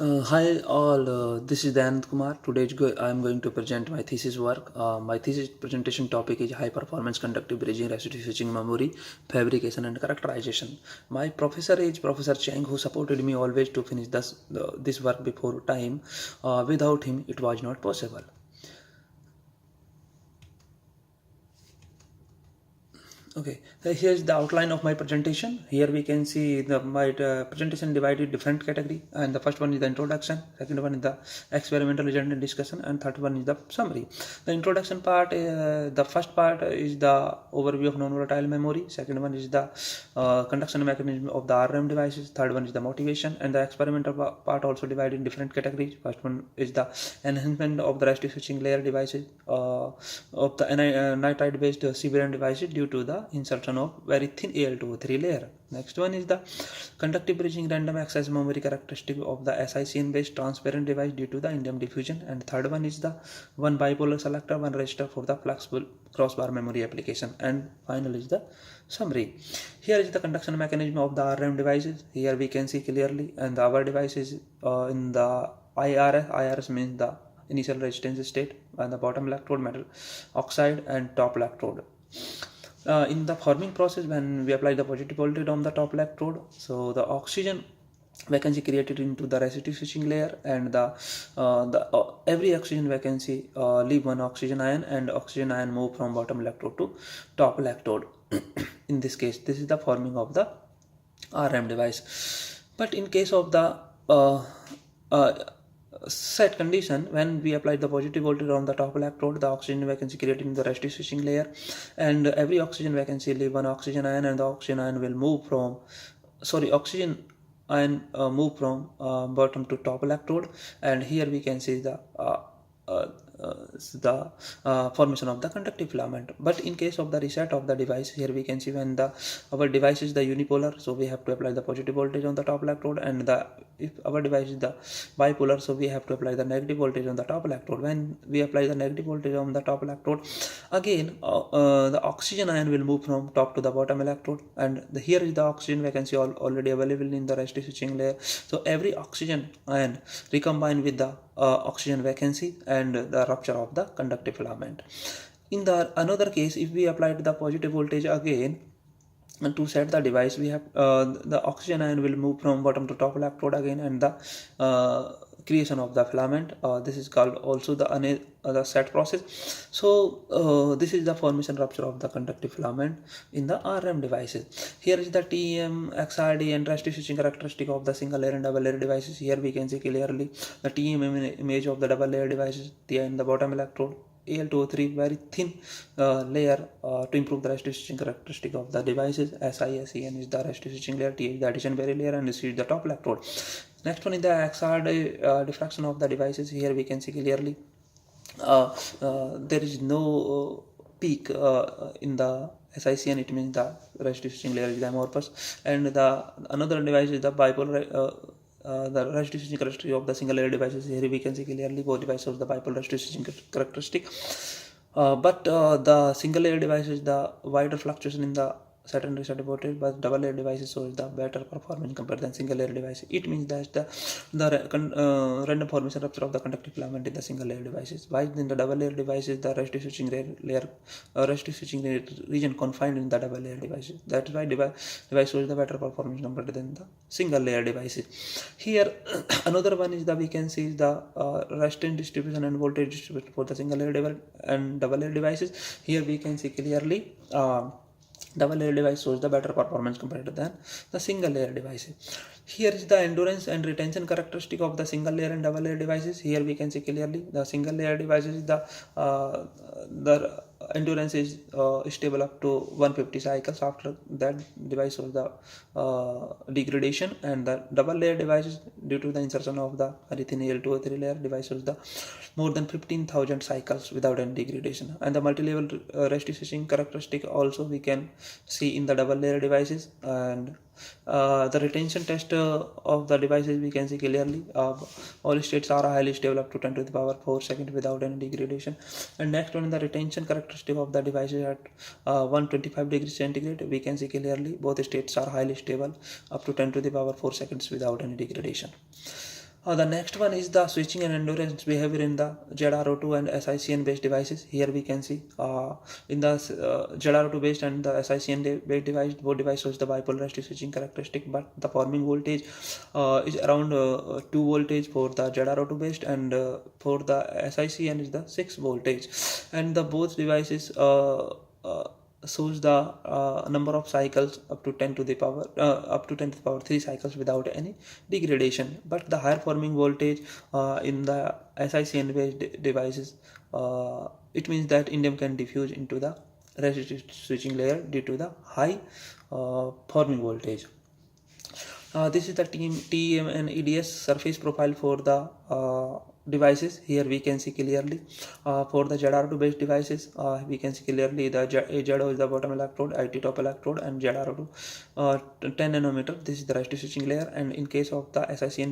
Hi all, this is Dayanand Kumar. Today I am going to present my thesis work. My thesis presentation topic is high performance conductive bridging, recipe switching memory, fabrication and characterization. My professor is Professor Chang, who supported me always to finish this work before time. Without him it was not possible. Okay, so here's the outline of my presentation. Here we can see my presentation divided different category, and the first one is the introduction, second one is the experimental result and discussion, and third one is the summary. The introduction part, the first part is the overview of non-volatile memory, second one is the conduction mechanism of the RRAM devices, third one is the motivation, and the experimental part also divided in different categories. First one is the enhancement of the resistive switching layer devices of the nitride based CBRAM devices due to the insertion of very thin Al2O3 layer. Next one is the conductive bridging random access memory characteristic of the SiCN based transparent device due to the indium diffusion, and third one is the one bipolar selector, one resistor for the flexible crossbar memory application, and final is the summary. Here is the conduction mechanism of the RRAM devices. Here we can see clearly, and our device is in the IRS means the initial resistance state, and the bottom electrode metal oxide and top electrode. In the forming process, when we apply the positive voltage on the top electrode, so the oxygen vacancy created into the resistive switching layer, and every oxygen vacancy leave one oxygen ion, and oxygen ion move from bottom electrode to top electrode. In this case, this is the forming of the RRAM device. But in case of the uh, set condition, when we apply the positive voltage on the top electrode, the oxygen vacancy created in the resistive switching layer, and every oxygen vacancy leave one oxygen ion, and the oxygen ion will move from oxygen ion move from bottom to top electrode, and here we can see uh, formation of the conductive filament. But in case of the reset of the device, here we can see when our device is the unipolar, so we have to apply the positive voltage on the top electrode, and if our device is the bipolar, so we have to apply the negative voltage on the top electrode. When we apply the negative voltage on the top electrode, again the oxygen ion will move from top to the bottom electrode, and here is the oxygen vacancy already available in the resistive switching layer, so every oxygen ion recombine with the oxygen vacancy and the rupture of the conductive filament. In the another case, if we applied the positive voltage again, and to set the device, we have the oxygen ion will move from bottom to top electrode again, and the creation of the filament, this is called also the set process. So this is the formation rupture of the conductive filament in the RRAM devices. Here is the TEM, XRD and resistive switching characteristic of the single layer and double layer devices. Here we can see clearly the TEM image of the double layer devices, in the bottom electrode, Al2O3 very thin layer to improve the resistive switching characteristic of the devices. SiSEN is the resistive switching layer, T is the addition barrier layer, and this is the top electrode. Next one is the XR diffraction of the devices. Here we can see clearly there is no peak in the SiCN, it means the resistive switching layer is amorphous, and the another device is the bipolar the resistive switching characteristic of the single layer devices. Here we can see clearly both devices of the bipolar resistive switching characteristic, but the single layer device is the wider fluctuation in the set and reset voltage, but double layer devices shows the better performance compared than single layer device. It means that the random formation rupture of the conductive filament in the single layer devices, while in the double layer devices the resistive switching layer resistive switching region confined in the double layer devices. That is why device shows the better performance compared than the single layer devices. Here another one is the we can see the resistance distribution and voltage distribution for the single layer and double layer devices. Here we can see clearly double layer device shows the better performance compared to than the single layer devices. Here is the endurance and retention characteristic of the single layer and double layer devices. Here we can see clearly the single layer devices, the endurance is stable up to 150 cycles. After that device shows the degradation, and the double layer devices, due to the insertion of the thin Al2O3 layer, device shows the more than 15,000 cycles without any degradation. And the multi-level resistive switching characteristic also we can see in the double layer devices, and the retention test of the devices we can see clearly all states are highly stable up to 10 to the power 4 seconds without any degradation. And next one, the retention characteristic of the devices at 125 degrees centigrade, we can see clearly both states are highly stable up to 10 to the power 4 seconds without any degradation. The next one is the switching and endurance behavior in the ZRO2 and SICN based devices. Here we can see in the ZRO2 based and the SICN based device, both devices the bipolar resistive switching characteristic, but the forming voltage is around 2 voltage for the ZRO2 based, and for the SICN is the 6 voltage, and the both devices shows the number of cycles up to 10 to the power 3 cycles without any degradation. But the higher forming voltage in the SICN based devices, it means that indium can diffuse into the resistive switching layer due to the high forming voltage. This is the TEM and EDS surface profile for the devices. Here we can see clearly for the ZR2 based devices, we can see clearly the ZO is the bottom electrode, IT top electrode, and ZR2 10 nanometer. This is the resistive switching layer, and in case of the SICN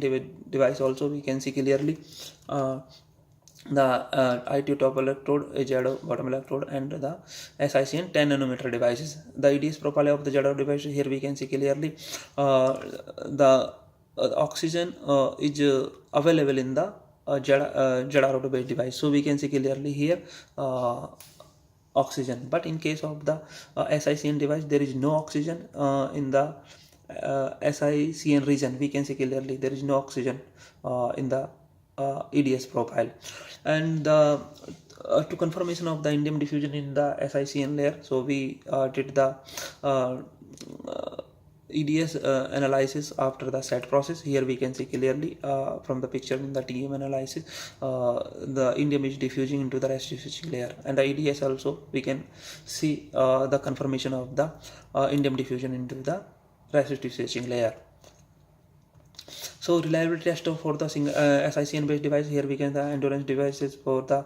device also we can see clearly the IT top electrode, ZO bottom electrode, and the SICN 10 nanometer devices. The EDS profile of the ZO device, here we can see clearly the oxygen is available in the ZRO2 based device. So we can see clearly here oxygen, but in case of the SICN device there is no oxygen in the SICN region. We can see clearly there is no oxygen in the EDS profile. And to confirmation of the indium diffusion in the SICN layer, so we did the EDS analysis after the set process. Here we can see clearly from the picture in the TEM analysis, the indium is diffusing into the resistive switching layer, and the EDS also we can see the confirmation of the indium diffusion into the resistive switching layer. So reliability test for the SICN based device, here we can the endurance devices for the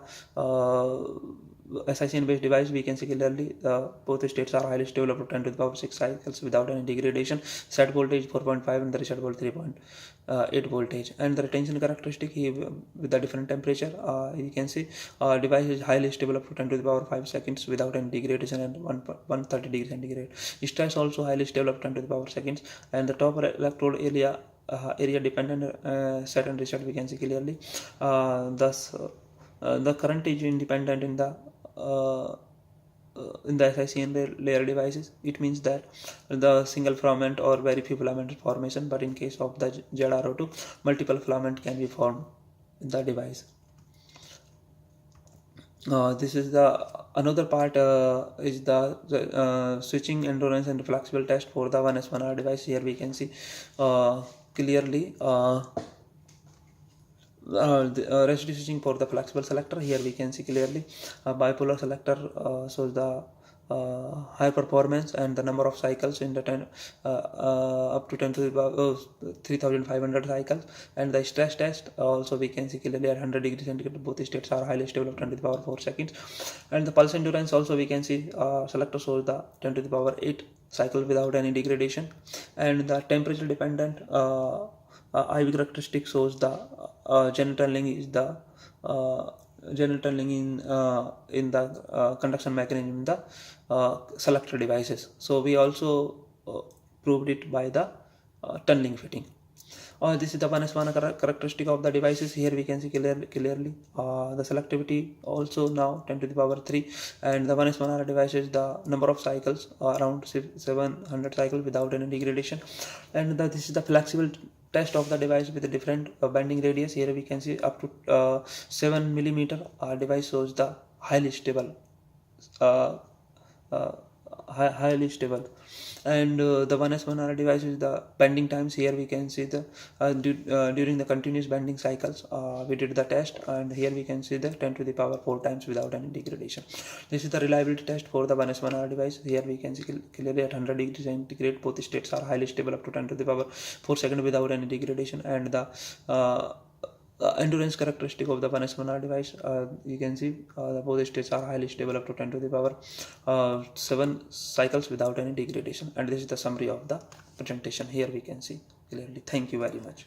SICN based device. We can see clearly both states are highly stable up to 10 to the power 6 cycles without any degradation. Set voltage 4.5 and the reset voltage 3.8 voltage, and the retention characteristic here with the different temperature, you can see device is highly stable up to 10 to the power 5 seconds without any degradation, and 130 degrees centigrade. Stress also highly stable up to 10 to the power seconds, and the top electrode area dependent set and reset we can see clearly. Thus the current is independent in the SICN layer devices. It means that the single filament or very few filament formation, but in case of the ZRO2 multiple filament can be formed in the device. This is the another part is the switching endurance and flexible test for the 1S1R device. Here we can see clearly the resistive switching for the flexible selector. Here we can see clearly bipolar selector shows the high performance and the number of cycles in the 10 up to 10 to the 3500 cycles, and the stress test also we can see clearly at 100 degrees centigrade both states are highly stable of 10 to the power 4 seconds, and the pulse endurance also we can see selector shows the 10 to the power 8 cycle without any degradation, and the temperature dependent IV characteristic shows the general tunneling is the general tunneling in the conduction mechanism in the selector devices. So we also proved it by the tunneling fitting. This is the 1S1 characteristic of the devices. Here we can see clearly the selectivity also now 10 to the power 3, and the 1S1R devices the number of cycles around 700 cycles without any degradation, and this is the flexible test of the device with a different bending radius. Here we can see up to 7 millimeter device shows the highly stable highly stable, and the 1S1R device is the bending times. Here we can see the during the continuous bending cycles we did the test, and here we can see the 10 to the power 4 times without any degradation. This is the reliability test for the 1S1R device. Here we can see clearly at 100 degrees centigrade both states are highly stable up to 10 to the power 4 seconds without any degradation, and the endurance characteristic of the 1S1R device, you can see both states are highly stable up to 10 to the power 7 cycles without any degradation, and this is the summary of the presentation. Here we can see clearly. Thank you very much.